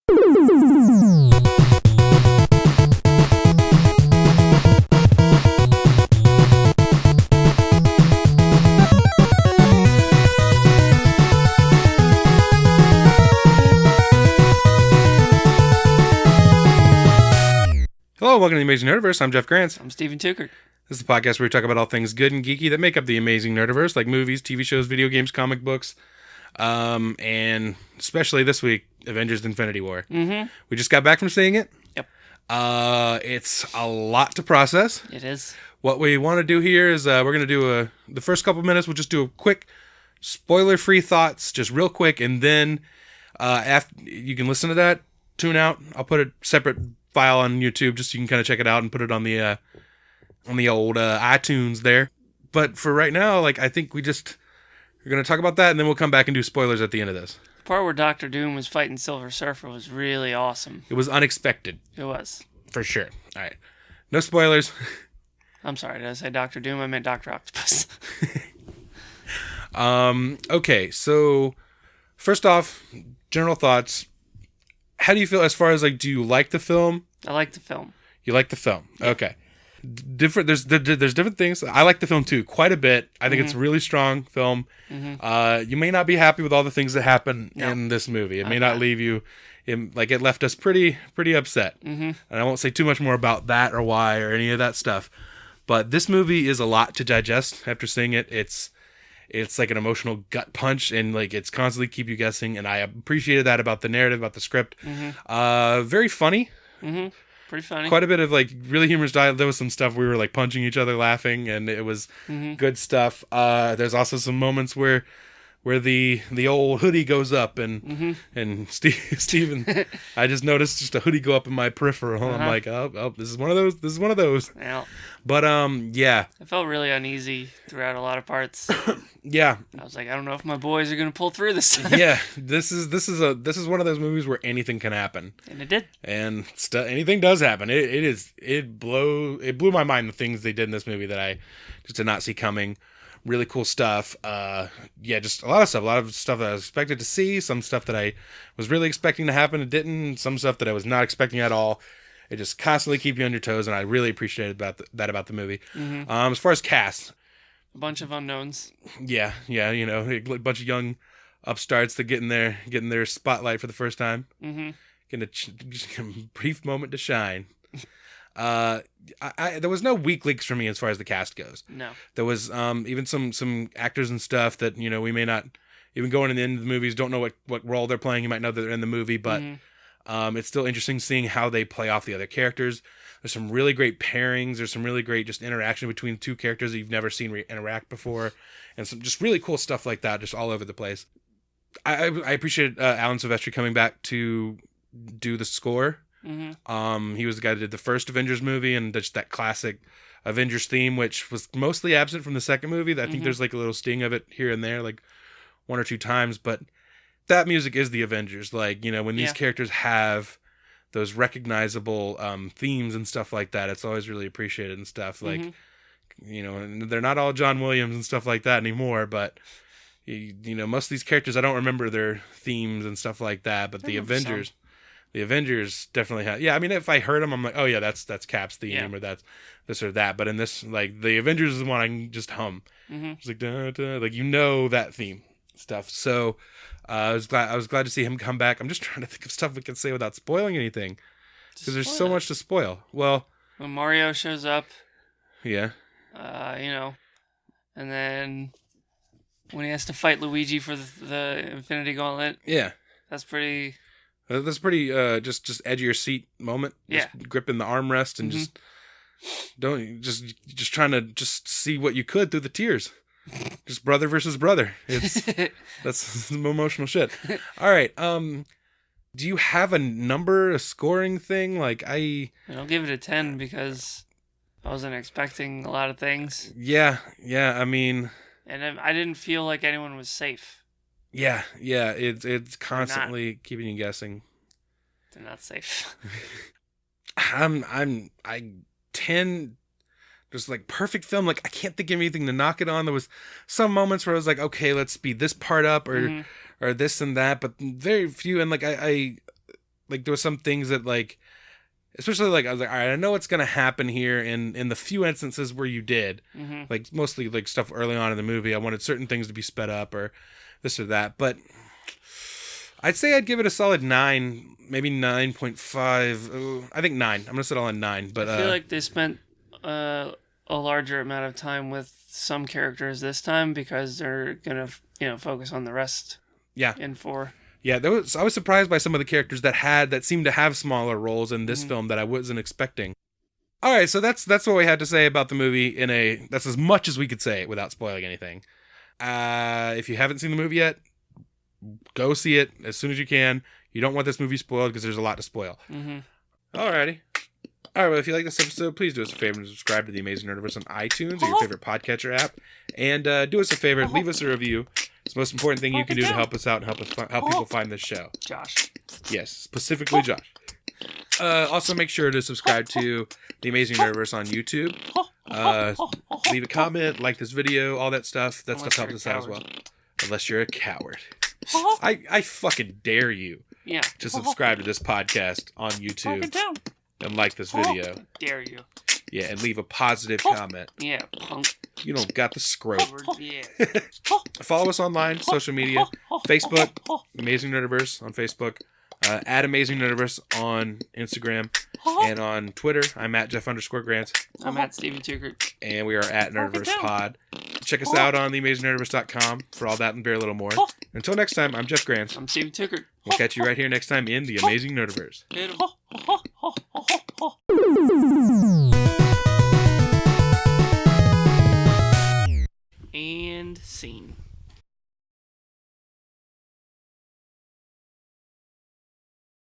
Hello, welcome to the Amazing Nerdiverse. I'm Jeff Grants. I'm Stephen Tucker. This is a podcast where we talk about all things good and geeky that make up the Amazing Nerdiverse, like movies, TV shows, video games, comic books, and especially this week, Avengers: Infinity War. Mm-hmm. We just got back from seeing it. Yep. It's a lot to process. It is. What we want to do here is we're going to do the first couple minutes, we'll just do a quick spoiler-free thoughts, just real quick, and then after you can listen to that, tune out. I'll put a separate file on YouTube just so you can kind of check it out and put it on the old iTunes there. But for right now, I think we're going to talk about that, and then we'll come back and do spoilers at the end of this. The part where Dr. Doom was fighting Silver Surfer was really awesome. It was unexpected. It was. For sure. All right. No spoilers. I'm sorry, did I say Dr. Doom? I meant Dr. Octopus. Okay, so first off, general thoughts. How do you feel as far as, do you like the film? I like the film. You like the film. Yeah. Okay. There's different things. I like the film too, quite a bit. I think it's a really strong film. Mm-hmm. You may not be happy with all the things that happen in this movie. It may not leave you, it left us pretty upset. Mm-hmm. And I won't say too much more about that or why or any of that stuff. But this movie is a lot to digest after seeing it. It's like an emotional gut punch, and it's constantly keep you guessing. And I appreciated that about the narrative, about the script. Mm-hmm. Very funny. Mm-hmm. Pretty funny. Quite a bit of really humorous dialogue. There was some stuff we were punching each other laughing, and it was good stuff. There's also some moments where the old hoodie goes up and Steven I just noticed just a hoodie go up in my peripheral. I'm like, oh, this is one of those. Yeah. But yeah. I felt really uneasy throughout a lot of parts. Yeah. I was like, I don't know if my boys are gonna pull through this time. Yeah. This is one of those movies where anything can happen. And it did. And anything does happen. It blew my mind, the things they did in this movie that I just did not see coming. Really cool stuff. Just a lot of stuff that I was expected to see. Some stuff that I was really expecting to happen and didn't. Some stuff that I was not expecting at all. It just constantly keep you on your toes, and I really appreciated that about the movie. Mm-hmm. As far as cast, a bunch of unknowns. Yeah, a bunch of young upstarts that getting their spotlight for the first time. Mm-hmm. Getting a brief moment to shine. There was no weak links for me as far as the cast goes. No. There was even some actors and stuff that we may not even going in the end of the movies don't know what role they're playing. You might know that they're in the movie, but it's still interesting seeing how they play off the other characters. There's some really great pairings. There's some really great just interaction between two characters that you've never seen interact before, and some just really cool stuff like that, just all over the place. I appreciate Alan Silvestri coming back to do the score. Mm-hmm. He was the guy that did the first Avengers movie and just that classic Avengers theme, which was mostly absent from the second movie. I think there's a little sting of it here and there, one or two times, but that music is the Avengers. When these characters have those recognizable themes and stuff like that, it's always really appreciated and stuff. And they're not all John Williams and stuff like that anymore, but most of these characters, I don't remember their themes and stuff like that, but the Avengers... Some. The Avengers definitely have... Yeah, I mean, if I heard them, I'm like, oh, yeah, that's Cap's theme, or that's this or that. But in this, the Avengers is the one I can just hum. Mm-hmm. It's da, da, that theme stuff. So I was glad to see him come back. I'm just trying to think of stuff we can say without spoiling anything. Because there's so much to spoil. Well... When Mario shows up... Yeah. And then when he has to fight Luigi for the Infinity Gauntlet... Yeah. That's pretty... That's pretty just edge of your seat moment. Yeah. Just gripping the armrest and just trying to just see what you could through the tears. Just brother versus brother. That's some emotional shit. All right. Do you have a scoring thing? I'll give it a 10 because I wasn't expecting a lot of things. Yeah. I mean, and I didn't feel like anyone was safe. Yeah, it's constantly keeping you guessing. They're not safe. I tend just perfect film. I can't think of anything to knock it on. There was some moments where I was like, okay, let's speed this part up or this and that, but very few. And like there was some things that like, especially like I was like, all right, I know what's gonna happen here. In the few instances where you did, like mostly like stuff early on in the movie, I wanted certain things to be sped up or this or that. But I'd say I'd give it a solid 9, maybe 9.5. I think 9. I'm gonna settle on 9. But I feel like they spent a larger amount of time with some characters this time because they're gonna focus on the rest. Yeah. In 4. Yeah, I was surprised by some of the characters that seemed to have smaller roles in this film that I wasn't expecting. All right, so that's what we had to say about the movie. That's as much as we could say without spoiling anything. If you haven't seen the movie yet, go see it as soon as you can. You don't want this movie spoiled because there's a lot to spoil. Alrighty. All right, well, if you like this episode, please do us a favor and subscribe to The Amazing Nerdiverse on iTunes or your favorite podcatcher app. And do us a favor, leave us a review. It's the most important thing you can do to help us out and help people find this show. Josh. Yes, specifically Josh. Also, make sure to subscribe to The Amazing Nerdiverse on YouTube. Leave a comment, like this video, all that stuff. That stuff helps us out as well. Unless you're a coward. I fucking dare you to subscribe to this podcast on YouTube and like this video. Dare you. Yeah, and leave a positive comment. Yeah, punk. You don't got the scrote. Yeah. Follow us online, social media, Facebook, Amazing Nerdiverse on Facebook, at Amazing Nerdiverse on Instagram, and on Twitter, I'm at Jeff_Grant. I'm at Steven Tucker. And we are at Nerdiverse Pod. Check us out on theamazingnerdiverse.com for all that and very little more. Until next time, I'm Jeff Grant. I'm Steven Tucker. We'll catch you right here next time in The Amazing Nerdiverse. And scene.